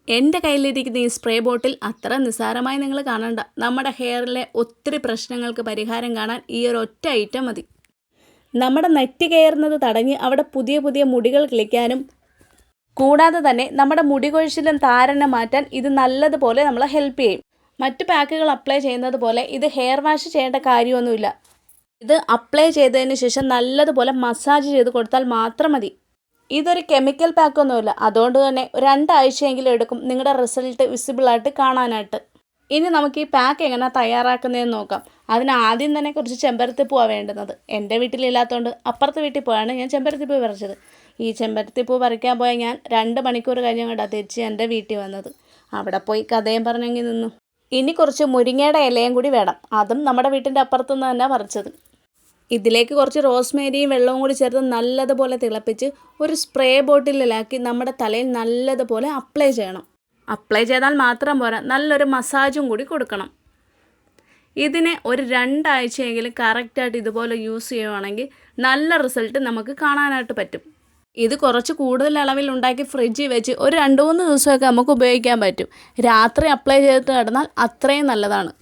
എൻ്റെ കയ്യിലിരിക്കുന്ന ഈ സ്പ്രേ ബോട്ടിൽ അത്ര നിസ്സാരമായി നിങ്ങൾ കാണണ്ട. നമ്മുടെ ഹെയറിലെ ഒത്തിരി പ്രശ്നങ്ങൾക്ക് പരിഹാരം കാണാൻ ഈ ഒരു ഒറ്റ ഐറ്റം മതി. നമ്മുടെ നെറ്റി കയറുന്നത് തടഞ്ഞ് അവിടെ പുതിയ പുതിയ മുടികൾ കിളിക്കാനും കൂടാതെ തന്നെ നമ്മുടെ മുടി കൊഴിച്ചിലും താരനെ മാറ്റാൻ ഇത് നല്ലതുപോലെ നമ്മളെ ഹെൽപ്പ് ചെയ്യും. മറ്റു പാക്കുകൾ അപ്ലൈ ചെയ്യുന്നത് പോലെ ഇത് ഹെയർ വാഷ് ചെയ്യേണ്ട കാര്യമൊന്നുമില്ല. ഇത് അപ്ലൈ ചെയ്തതിന് ശേഷം നല്ലതുപോലെ മസാജ് ചെയ്ത് കൊടുത്താൽ മാത്രം മതി. ഇതൊരു കെമിക്കൽ പാക്കൊന്നുമില്ല. അതുകൊണ്ട് തന്നെ 2 ആഴ്ചയെങ്കിലും എടുക്കും നിങ്ങളുടെ റിസൾട്ട് വിസിബിളായിട്ട് കാണാനായിട്ട്. ഇനി നമുക്ക് ഈ പാക്ക് എങ്ങനെ തയ്യാറാക്കുന്നതെന്ന് നോക്കാം. അതിന് ആദ്യം തന്നെ കുറച്ച് ചെമ്പരത്തിപ്പൂവാണ് വേണ്ടുന്നത്. എൻ്റെ വീട്ടിലില്ലാത്തതുകൊണ്ട് അപ്പുറത്തെ വീട്ടിൽ പോയാണ് ഞാൻ ചെമ്പരത്തിപ്പൂ പറിച്ചത്. ഈ ചെമ്പരത്തിപ്പൂ പറിക്കാൻ പോയാൽ ഞാൻ 2 മണിക്കൂർ കഴിഞ്ഞങ്ങോട്ടാണ് തിരിച്ച് എൻ്റെ വീട്ടിൽ വന്നത്. അവിടെ പോയി കഥയും പറഞ്ഞെങ്കിൽ നിന്നു. ഇനി കുറച്ച് മുരിങ്ങയുടെ ഇലയും കൂടി വേണം. അതും നമ്മുടെ വീട്ടിൻ്റെ അപ്പുറത്തുനിന്ന് തന്നെ പറിച്ചത്. ഇതിലേക്ക് കുറച്ച് റോസ്മേരിയും വെള്ളവും കൂടി ചേർത്ത് നല്ലതുപോലെ തിളപ്പിച്ച് ഒരു സ്പ്രേ ബോട്ടിലിലാക്കി നമ്മുടെ തലയിൽ നല്ലതുപോലെ അപ്ലൈ ചെയ്യണം. അപ്ലൈ ചെയ്താൽ മാത്രം പോരാ, നല്ലൊരു മസാജും കൂടി കൊടുക്കണം. ഇതിനെ ഒരു 2 ആഴ്ചയെങ്കിലും കറക്റ്റായിട്ട് ഇതുപോലെ യൂസ് ചെയ്യുവാണെങ്കിൽ നല്ല റിസൾട്ട് നമുക്ക് കാണാനായിട്ട് പറ്റും. ഇത് കുറച്ച് കൂടുതൽ അളവിൽ ഉണ്ടാക്കി ഫ്രിഡ്ജിൽ വെച്ച് ഒരു 2-3 ദിവസമൊക്കെ നമുക്ക് ഉപയോഗിക്കാൻ പറ്റും. രാത്രി അപ്ലൈ ചെയ്തിട്ട് കിടന്നാൽ അത്രയും നല്ലതാണ്.